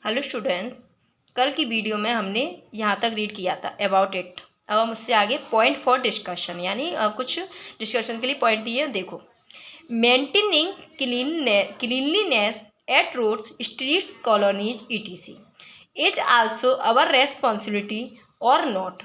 Hello students, कल की video में हमने यहाँ तक रीड किया था अबाउट इट। अब हम उससे आगे पॉइंट फॉर डिस्कशन यानी कुछ डिस्कशन के लिए पॉइंट दिए। देखो, maintaining cleanliness at roads, streets, colonies etc is also our responsibility or not.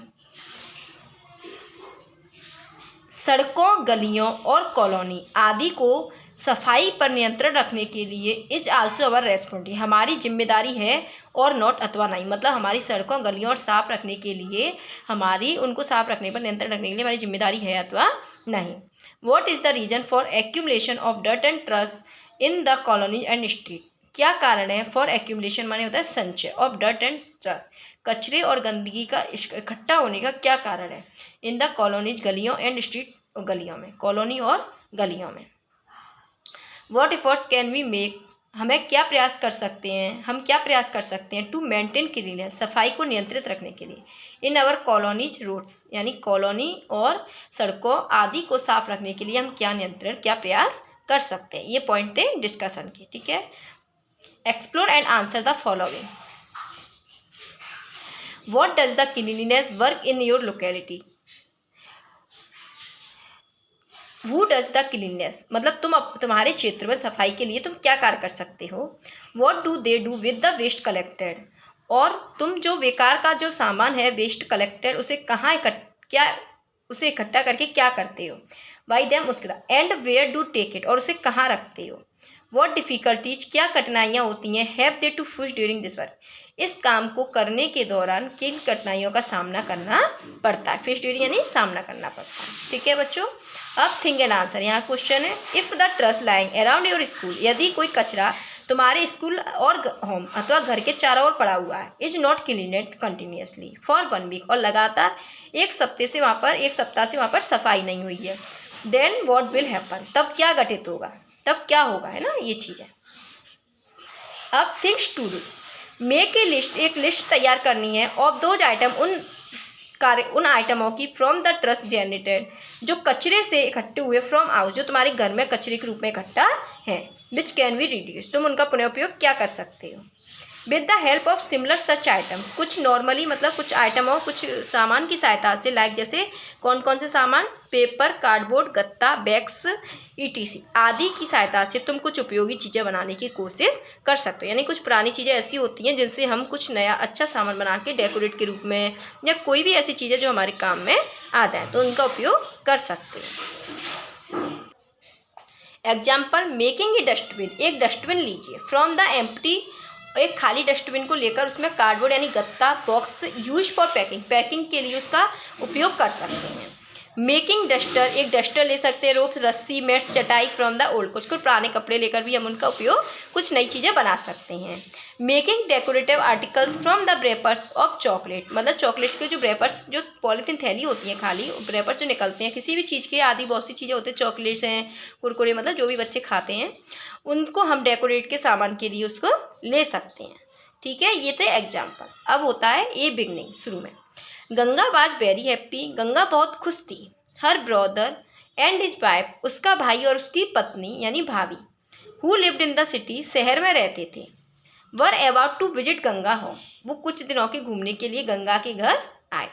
सड़कों, गलियों और कॉलोनी आदि को सफाई पर नियंत्रण रखने के लिए इज आल्सो अवर रेस्पॉन्सिबिलिटी, हमारी जिम्मेदारी है और नॉट अथवा नहीं। मतलब हमारी सड़कों, गलियों और साफ रखने के लिए उनको साफ रखने पर नियंत्रण रखने के लिए हमारी जिम्मेदारी है अथवा नहीं। What is the reason for accumulation of dirt and trust in the colony and street? क्या कारण है? फॉर एक्यूमुलेशन माने होता है संचय, ऑफ डर्ट एंड ट्रस्ट, कचरे और गंदगी का इकट्ठा होने का क्या कारण है? इन द कॉलोनीज, गलियों, एंड स्ट्रीट, गलियों में, कॉलोनी और गलियों में। What efforts can we make, हमें क्या प्रयास कर सकते हैं, हम क्या प्रयास कर सकते हैं टू मेंटेन क्लीननेस, सफाई को नियंत्रित रखने के लिए, इन आवर कॉलोनीज रोड्स, यानी कॉलोनी और सड़कों आदि को साफ रखने के लिए हम क्या प्रयास कर सकते हैं। ये पॉइंट थे डिस्कशन के। ठीक है, explore and answer the following. What does the cleanliness work in your locality? Who does the cleanliness, मतलब तुम्हारे क्षेत्र में सफाई के लिए तुम क्या कार्य कर सकते हो। What do they do with the waste collected, और तुम जो बेकार का जो सामान है वेस्ट कलेक्टेड उसे इकट्ठा करके क्या करते हो। By them, उसके बाद and where do take it, और उसे कहाँ रखते हो। What difficulties, क्या कठिनाइयाँ होती हैं have they to face during this work, इस काम को करने के दौरान किन कठिनाइयों का सामना करना पड़ता है। फेस ड्यूरिंग यानी सामना करना पड़ता है। ठीक है बच्चों, अब थिंक एंड आंसर। यहाँ क्वेश्चन है, if the trust lying around your school, यदि कोई कचरा तुम्हारे स्कूल और होम अथवा घर के चारों ओर पड़ा हुआ है, is not cleaned continuously for 1 week, और लगातार एक सप्ताह से वहाँ पर सफाई नहीं हुई है, देन व्हाट विल हैपन, तब क्या घटित होगा, तब क्या होगा, है ना, ये चीज़ है। अब things to do, make a list, एक लिस्ट तैयार करनी है ऑफ दोज आइटम, उन आइटमों की फ्रॉम द ट्रस्ट जनरेटेड, जो कचरे से इकट्ठे हुए, फ्रॉम आउट, जो तुम्हारे घर में कचरे के रूप में इकट्ठा है, विच कैन बी रिड्यूस, तुम उनका पुनः उपयोग क्या कर सकते हो। With the help of similar such item, कुछ नॉर्मली मतलब कुछ आइटमों, कुछ सामान की सहायता से, लाइक जैसे कौन कौन से सामान, पेपर, कार्डबोर्ड, गत्ता, बैग्स etc आदि की सहायता से तुम कुछ उपयोगी चीज़ें बनाने की कोशिश कर सकते हो। यानी कुछ पुरानी चीज़ें ऐसी होती हैं जिनसे हम कुछ नया अच्छा सामान बना के डेकोरेट के रूप में, या कोई भी ऐसी चीज़ें जो हमारे काम में आ जाए तो उनका उपयोग कर सकते हैं। एग्जाम्पल, मेकिंग ए डस्टबिन, एक डस्टबिन लीजिए, फ्रॉम द एम्प्टी, एक खाली डस्टबिन को लेकर उसमें कार्डबोर्ड यानी गत्ता, बॉक्स यूज फॉर पैकिंग के लिए उसका उपयोग कर सकते हैं। मेकिंग डस्टर, एक डस्टर ले सकते हैं, रोप्स, रस्सी, मैट्स, चटाई, फ्रॉम द ओल्ड, कुछ पुराने कपड़े लेकर भी हम उनका उपयोग कुछ नई चीज़ें बना सकते हैं। Making decorative articles from the wrappers of chocolate, मतलब चॉकलेट के जो रेपर्स, जो पॉलीथीन थैली होती है खाली, रेपर्स जो निकलते हैं किसी भी चीज़ के, आदि बहुत सी चीज़ें होती हैं, चॉकलेट्स हैं, कुरकुरे, मतलब जो भी बच्चे खाते हैं, उनको हम डेकोरेट के सामान के लिए उसको ले सकते हैं। ठीक है, ये थे एग्जाम्पल। अब होता है ए बिगनिंग, शुरू में। Ganga was very happy, Ganga बहुत खुश थी। Her brother and his wife, उसका भाई और उसकी पत्नी यानी भाभी, who lived in the city, शहर में रहते थे, were about to visit Ganga home, वो कुछ दिनों के घूमने के लिए गंगा के घर आए।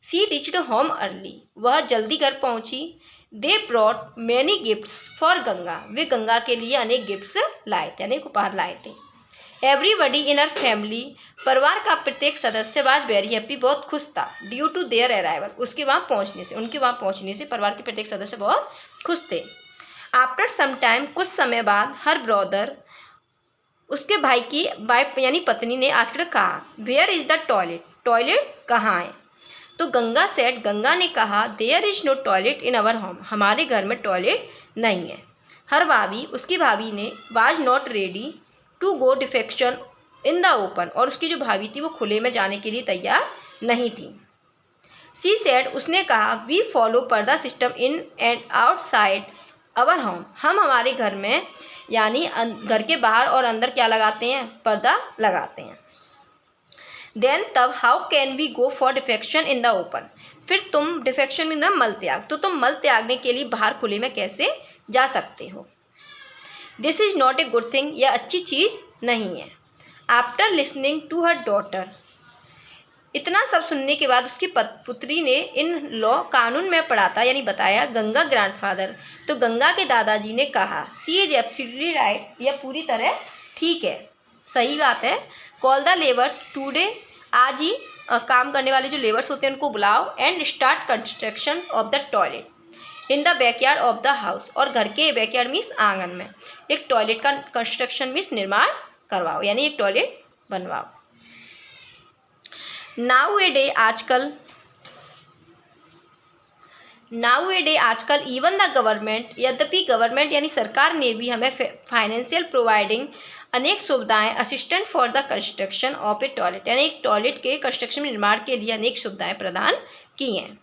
सी रिच्ड होम अर्ली, वह जल्दी घर पहुंची। They brought many gifts for Ganga, वे गंगा के लिए अनेक गिफ्ट्स लाए थे, अनेक उपहार लाए थे। एवरीबडी इन हर फैमिली, परिवार का प्रत्येक सदस्य वाज वेरी हैप्पी, बहुत खुश था। ड्यू टू देयर अराइवल, उनके वहाँ पहुँचने से परिवार के प्रत्येक सदस्य बहुत खुश थे। आफ्टर सम टाइम, कुछ समय बाद, हर ब्रदर, उसके भाई की वाइफ यानी पत्नी ने आस्क्ड, कहा, where is the toilet, toilet कहाँ है। तो गंगा सेड, गंगा ने कहा, there is no toilet in our home, हमारे घर में टॉयलेट नहीं है। हर भाभी, उसकी भाभी ने, was not ready to go defecation in the open, और उसकी जो भाभी थी वो खुले में जाने के लिए तैयार नहीं थी। सी सेड, उसने कहा, वी फॉलो पर्दा system in and outside our home, हम हमारे घर में यानी घर के बाहर और अंदर क्या लगाते हैं, पर्दा लगाते हैं। देन तब, how can we go for defecation in the open, फिर तुम डिफेक्शन इन द मल त्याग, तो तुम मल त्यागने के लिए बाहर खुले में कैसे जा सकते हो। This is not a good thing, यह अच्छी चीज़ नहीं है। After listening to her daughter, इतना सब सुनने के बाद उसकी पुत्री ने इन लॉ कानून में पढ़ा था यानी बताया गंगा ग्रैंडफादर, तो गंगा के दादाजी ने कहा सी इज एब्सोल्युटली राइट, यह पूरी तरह ठीक है, सही बात है। कॉल द लेबर्स टूडे, आज ही काम करने वाले जो लेबर्स होते हैं उनको बुलाओ, and start construction of the toilet in the backyard of the house, और घर के बैकयार्ड मीन्स आंगन में एक टॉयलेट का कंस्ट्रक्शन मीन्स निर्माण करवाओ, यानी एक टॉयलेट बनवाओ। नाउ ए डे आजकल इवन द गवर्नमेंट, यद्यपि गवर्नमेंट यानी सरकार ने भी हमें फाइनेंशियल प्रोवाइडिंग अनेक सुविधाएं, assistant for the construction of a toilet, यानी एक टॉयलेट के कंस्ट्रक्शन निर्माण के लिए अनेक सुविधाएं प्रदान की हैं।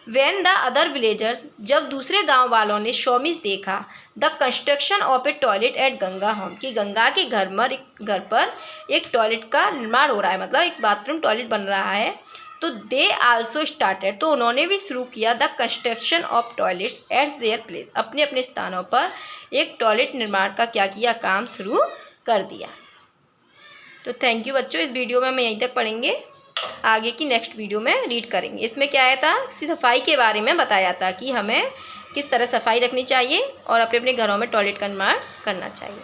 When the other villagers, जब दूसरे गांव वालों ने शॉमिस देखा the construction of a toilet at Ganga home, कि गंगा के घर पर एक टॉयलेट का निर्माण हो रहा है, मतलब एक बाथरूम टॉयलेट बन रहा है, तो दे आल्सो स्टार्टेड, तो उन्होंने भी शुरू किया the construction of toilets eight their place, अपने अपने स्थानों पर एक टॉयलेट निर्माण का क्या किया, काम शुरू कर दिया। तो थैंक यू बच्चों, इस वीडियो में हम यहीं तक पढ़ेंगे, आगे की नेक्स्ट वीडियो में रीड करेंगे। इसमें क्या आया था, सफाई के बारे में बताया था कि हमें किस तरह सफाई रखनी चाहिए और अपने अपने घरों में टॉयलेट का निर्माण करना चाहिए।